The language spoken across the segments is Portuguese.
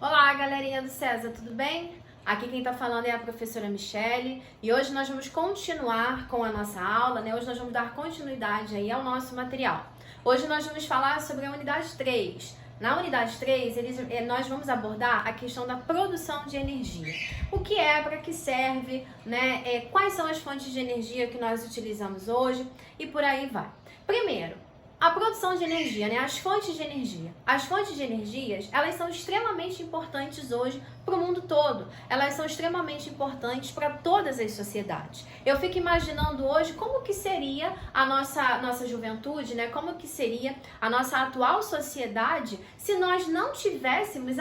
Olá, galerinha do César, tudo bem? Aqui quem tá falando é a professora Michele e hoje nós vamos continuar com a nossa aula, né? Hoje nós vamos dar continuidade aí ao nosso material. Hoje nós vamos falar sobre a unidade 3. Na unidade 3, nós vamos abordar a questão da produção de energia. O que é, para que serve, né? Quais são as fontes de energia que nós utilizamos hoje e por aí vai. Primeiro, a produção de energia, né? As fontes de energia. As fontes de energias, elas são extremamente importantes hoje para o mundo todo. Elas são extremamente importantes para todas as sociedades. Eu fico imaginando hoje como que seria a nossa juventude, né? Como que seria a nossa atual sociedade se nós não tivéssemos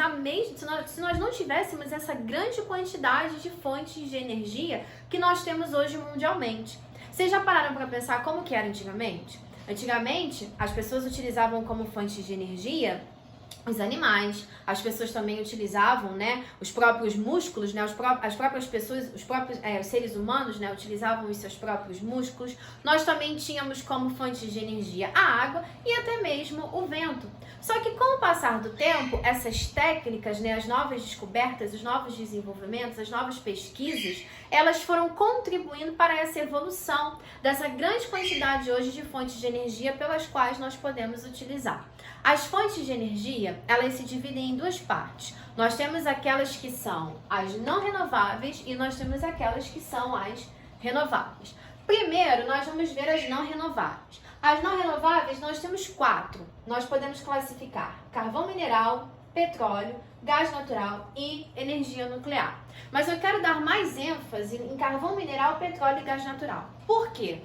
se nós não tivéssemos essa grande quantidade de fontes de energia que nós temos hoje mundialmente. Vocês já pararam para pensar como que era antigamente? Antigamente, as pessoas utilizavam como fontes de energia os animais, as pessoas também utilizavam, né, os próprios músculos, né, as próprias pessoas, os seres humanos, né, utilizavam os seus próprios músculos. Nós também tínhamos como fontes de energia a água e até mesmo o vento. Só que com o passar do tempo, essas técnicas, né, as novas descobertas, os novos desenvolvimentos, as novas pesquisas, elas foram contribuindo para essa evolução dessa grande quantidade hoje de fontes de energia pelas quais nós podemos utilizar. As fontes de energia, elas se dividem em duas partes. Nós temos aquelas que são as não renováveis e nós temos aquelas que são as renováveis. Primeiro, nós vamos ver as não renováveis. As não renováveis, nós temos 4. Nós podemos classificar carvão mineral, petróleo, gás natural e energia nuclear. Mas eu quero dar mais ênfase em carvão mineral, petróleo e gás natural. Por quê?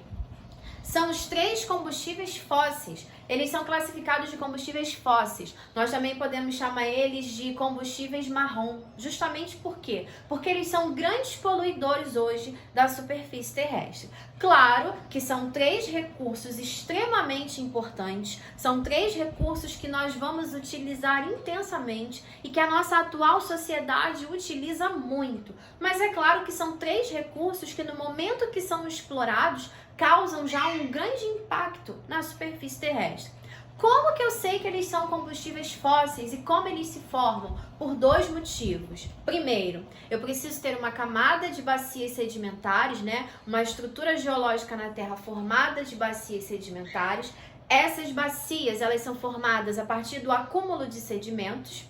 São os 3 combustíveis fósseis. Eles são classificados de combustíveis fósseis. Nós também podemos chamar eles de combustíveis marrom. Justamente por quê? Porque eles são grandes poluidores hoje da superfície terrestre. Claro que são 3 recursos extremamente importantes. São 3 recursos que nós vamos utilizar intensamente e que a nossa atual sociedade utiliza muito. Mas é claro que são 3 recursos que no momento que são explorados, causam já um grande impacto na superfície terrestre. Como que eu sei que eles são combustíveis fósseis e como eles se formam? Por 2 motivos. Primeiro, eu preciso ter uma camada de bacias sedimentares, né? Uma estrutura geológica na Terra formada de bacias sedimentares. Essas bacias, elas são formadas a partir do acúmulo de sedimentos.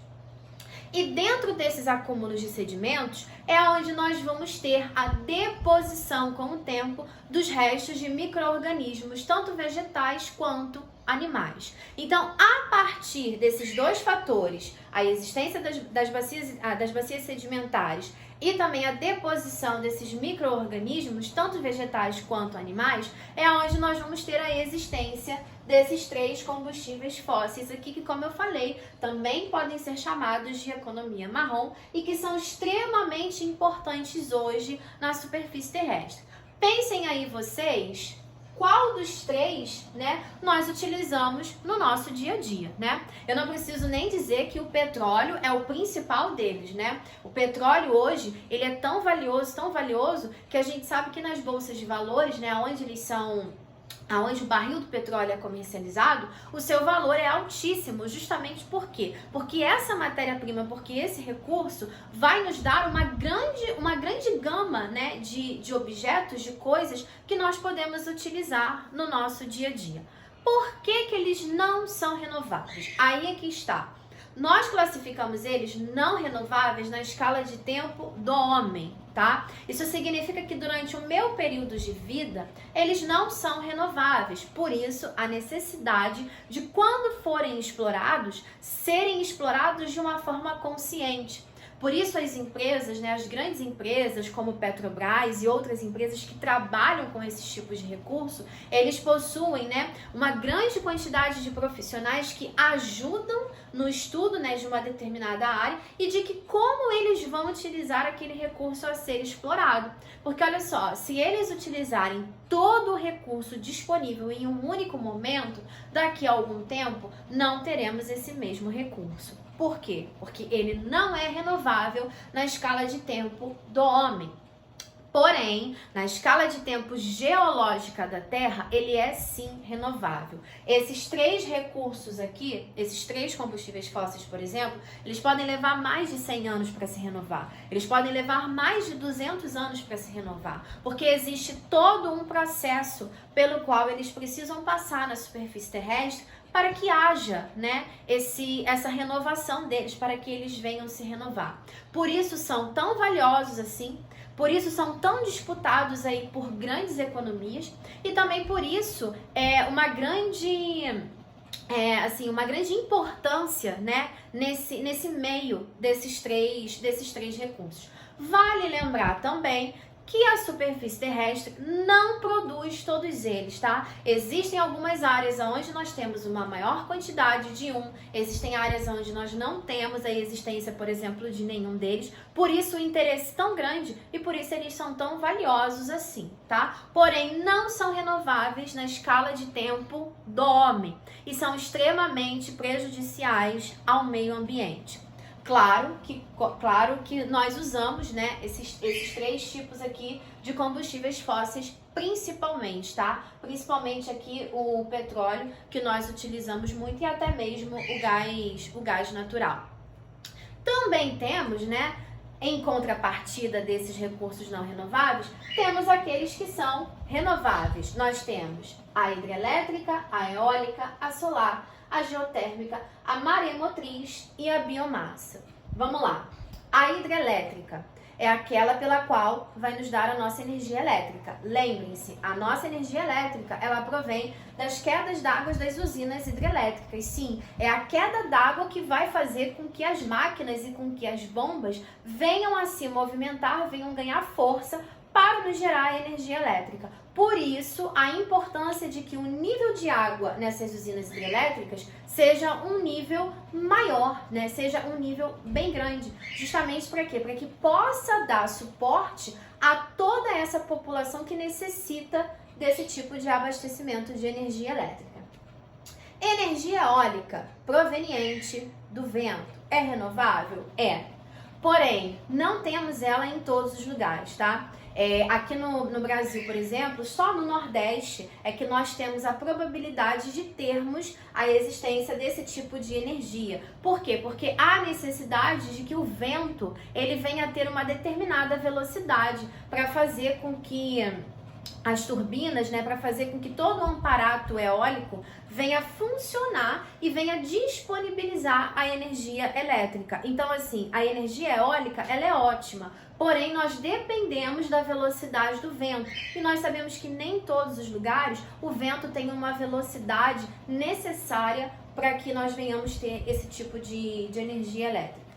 E dentro desses acúmulos de sedimentos é onde nós vamos ter a deposição com o tempo dos restos de micro-organismos, tanto vegetais quanto animais. Então, a partir desses 2 fatores, a existência das bacias sedimentares e também a deposição desses micro-organismos, tanto vegetais quanto animais, é onde nós vamos ter a existência desses 3 combustíveis fósseis aqui, que, como eu falei, também podem ser chamados de economia marrom e que são extremamente importantes hoje na superfície terrestre. Pensem aí vocês, qual dos 3, né, nós utilizamos no nosso dia a dia, né? Eu não preciso nem dizer que o petróleo é o principal deles, né? O petróleo hoje, ele é tão valioso, que a gente sabe que nas bolsas de valores, né, aonde o barril do petróleo é comercializado, o seu valor é altíssimo. Justamente por quê? Porque essa matéria-prima, porque esse recurso vai nos dar uma grande gama, né, de objetos, de coisas que nós podemos utilizar no nosso dia a dia. Por que que eles não são renováveis? Aí é que está. Nós classificamos eles não renováveis na escala de tempo do homem, tá? Isso significa que durante o meu período de vida, eles não são renováveis. Por isso, a necessidade de, quando forem explorados, serem explorados de uma forma consciente. Por isso as empresas, né, as grandes empresas como Petrobras e outras empresas que trabalham com esses tipos de recurso, eles possuem, né, uma grande quantidade de profissionais que ajudam no estudo, né, de uma determinada área e de que como eles vão utilizar aquele recurso a ser explorado. Porque olha só, se eles utilizarem todo o recurso disponível em um único momento, daqui a algum tempo não teremos esse mesmo recurso. Por quê? Porque ele não é renovável na escala de tempo do homem. Porém, na escala de tempo geológica da Terra, ele é sim renovável. Esses 3 recursos aqui, esses 3 combustíveis fósseis, por exemplo, eles podem levar mais de 100 anos para se renovar. Eles podem levar mais de 200 anos para se renovar, porque existe todo um processo pelo qual eles precisam passar na superfície terrestre para que haja, né, essa renovação deles, para que eles venham se renovar. Por isso são tão valiosos assim. Por isso são tão disputados aí por grandes economias e também por isso uma grande importância, né, nesse meio desses três recursos. Vale lembrar também que a superfície terrestre não produz todos eles, tá? Existem algumas áreas onde nós temos uma maior quantidade de existem áreas onde nós não temos a existência, por exemplo, de nenhum deles, por isso o interesse tão grande e por isso eles são tão valiosos assim, tá? Porém, não são renováveis na escala de tempo do homem e são extremamente prejudiciais ao meio ambiente. Claro que nós usamos, né, esses 3 tipos aqui de combustíveis fósseis principalmente, tá? Principalmente aqui o petróleo, que nós utilizamos muito, e até mesmo o gás natural. Também temos, né, em contrapartida desses recursos não renováveis, temos aqueles que são renováveis. Nós temos a hidrelétrica, a eólica, a solar, a geotérmica, a maremotriz e a biomassa. Vamos lá. A hidrelétrica é aquela pela qual vai nos dar a nossa energia elétrica. Lembrem-se, a nossa energia elétrica, ela provém das quedas d'água das usinas hidrelétricas. Sim, é a queda d'água que vai fazer com que as máquinas e com que as bombas venham a se movimentar, venham ganhar força para nos gerar energia elétrica. Por isso, a importância de que o nível de água nessas usinas hidrelétricas seja um nível maior, né? Seja um nível bem grande. Justamente para quê? Para que possa dar suporte a toda essa população que necessita desse tipo de abastecimento de energia elétrica. Energia eólica proveniente do vento é renovável? É. Porém, não temos ela em todos os lugares, tá? Aqui no Brasil, por exemplo, só no Nordeste é que nós temos a probabilidade de termos a existência desse tipo de energia. Por quê? Porque há necessidade de que o vento ele venha a ter uma determinada velocidade para fazer com que as turbinas, né, para fazer com que todo o aparato eólico venha funcionar e venha disponibilizar a energia elétrica. Então, assim, a energia eólica, ela é ótima, porém nós dependemos da velocidade do vento. E nós sabemos que nem em todos os lugares o vento tem uma velocidade necessária para que nós venhamos ter esse tipo de energia elétrica.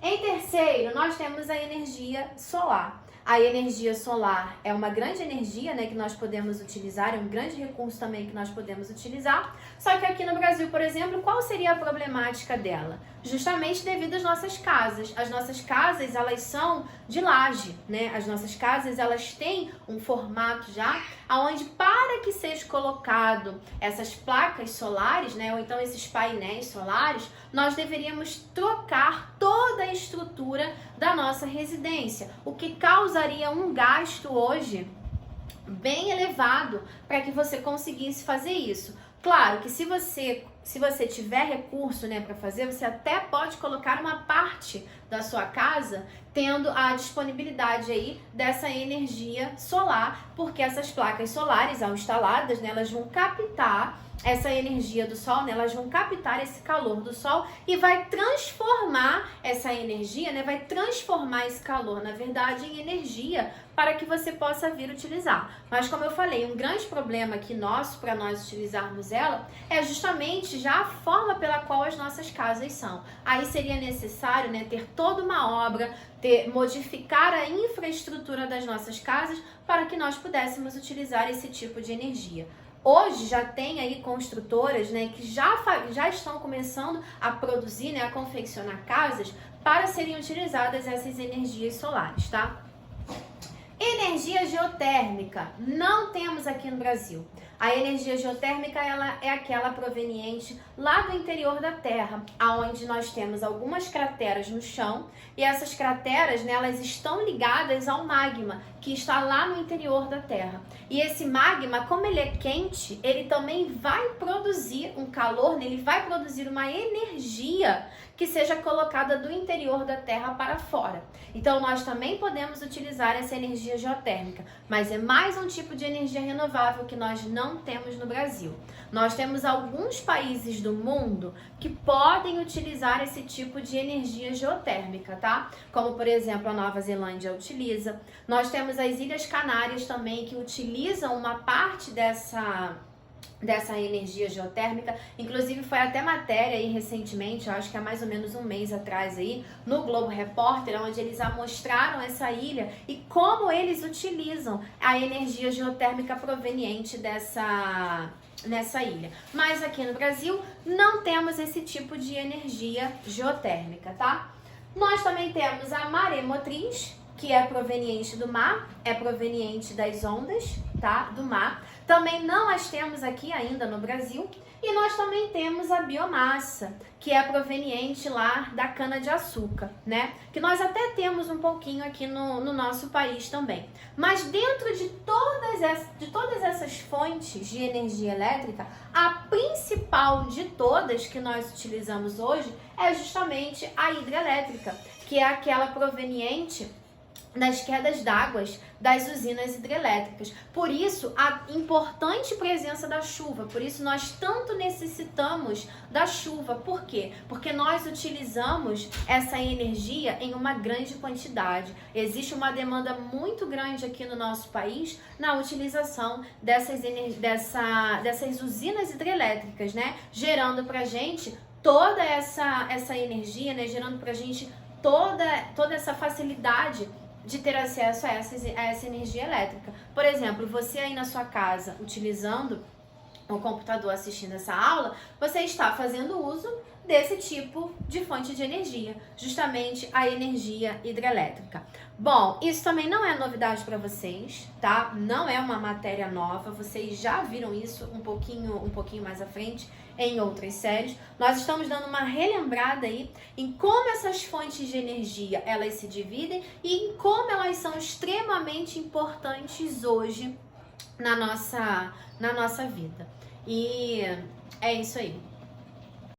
Em terceiro, nós temos a energia solar. A energia solar é uma grande energia, né, que nós podemos utilizar, é um grande recurso também que nós podemos utilizar. Só que aqui no Brasil, por exemplo, qual seria a problemática dela? Justamente devido às nossas casas. As nossas casas, elas são de laje, né? As nossas casas, elas têm um formato já, onde para que seja colocado essas placas solares, né, ou então esses painéis solares, nós deveríamos trocar toda a estrutura da nossa residência, o que causaria um gasto hoje bem elevado para que você conseguisse fazer isso. Claro que se você tiver recurso, né, para fazer, você até pode colocar uma parte da sua casa tendo a disponibilidade aí dessa energia solar, porque essas placas solares, ao instaladas, né, elas vão captar essa energia do sol, né, elas vão captar esse calor do sol e vai transformar essa energia, né, vai transformar esse calor, na verdade, em energia para que você possa vir utilizar. Mas como eu falei, um grande problema aqui nosso, para nós utilizarmos ela, é justamente já a forma pela qual as nossas casas são. Aí seria necessário, né, ter toda uma obra, modificar a infraestrutura das nossas casas para que nós pudéssemos utilizar esse tipo de energia. Hoje já tem aí construtoras, né, que já estão começando a produzir, né, a confeccionar casas para serem utilizadas essas energias solares, tá? Energia geotérmica, não temos aqui no Brasil. A energia geotérmica, ela é aquela proveniente lá do interior da Terra, onde nós temos algumas crateras no chão, e essas crateras, né, elas estão ligadas ao magma, que está lá no interior da Terra. E esse magma, como ele é quente, ele também vai produzir um calor, ele vai produzir uma energia que seja colocada do interior da Terra para fora. Então, nós também podemos utilizar essa energia geotérmica, mas é mais um tipo de energia renovável que nós não temos no Brasil. Nós temos alguns países do mundo que podem utilizar esse tipo de energia geotérmica, tá? Como, por exemplo, a Nova Zelândia utiliza. Nós temos as Ilhas Canárias também, que utilizam uma parte dessa energia geotérmica. Inclusive foi até matéria aí recentemente, eu acho que há mais ou menos um mês atrás aí, no Globo Repórter, onde eles mostraram essa ilha e como eles utilizam a energia geotérmica proveniente nessa ilha. Mas aqui no Brasil não temos esse tipo de energia geotérmica, tá? Nós também temos a maremotriz, que é proveniente do mar, é proveniente das ondas, tá? Do mar. Também não as temos aqui ainda no Brasil. E nós também temos a biomassa, que é proveniente lá da cana-de-açúcar, né? Que nós até temos um pouquinho aqui no nosso país também. Mas dentro de todas essas fontes de energia elétrica, a principal de todas que nós utilizamos hoje é justamente a hidrelétrica, que é aquela proveniente das quedas d'água das usinas hidrelétricas. Por isso, a importante presença da chuva. Por isso, nós tanto necessitamos da chuva. Por quê? Porque nós utilizamos essa energia em uma grande quantidade. Existe uma demanda muito grande aqui no nosso país na utilização dessas usinas hidrelétricas, né? Gerando pra gente toda essa energia, né? Gerando pra gente toda essa facilidade de ter acesso a essa energia elétrica. Por exemplo, você aí na sua casa, utilizando o computador assistindo essa aula, você está fazendo uso desse tipo de fonte de energia, justamente a energia hidrelétrica. Bom, isso também não é novidade para vocês, tá? Não é uma matéria nova, vocês já viram isso um pouquinho mais à frente em outras séries. Nós estamos dando uma relembrada aí em como essas fontes de energia, elas se dividem e em como elas são extremamente importantes hoje na nossa vida. E é isso aí.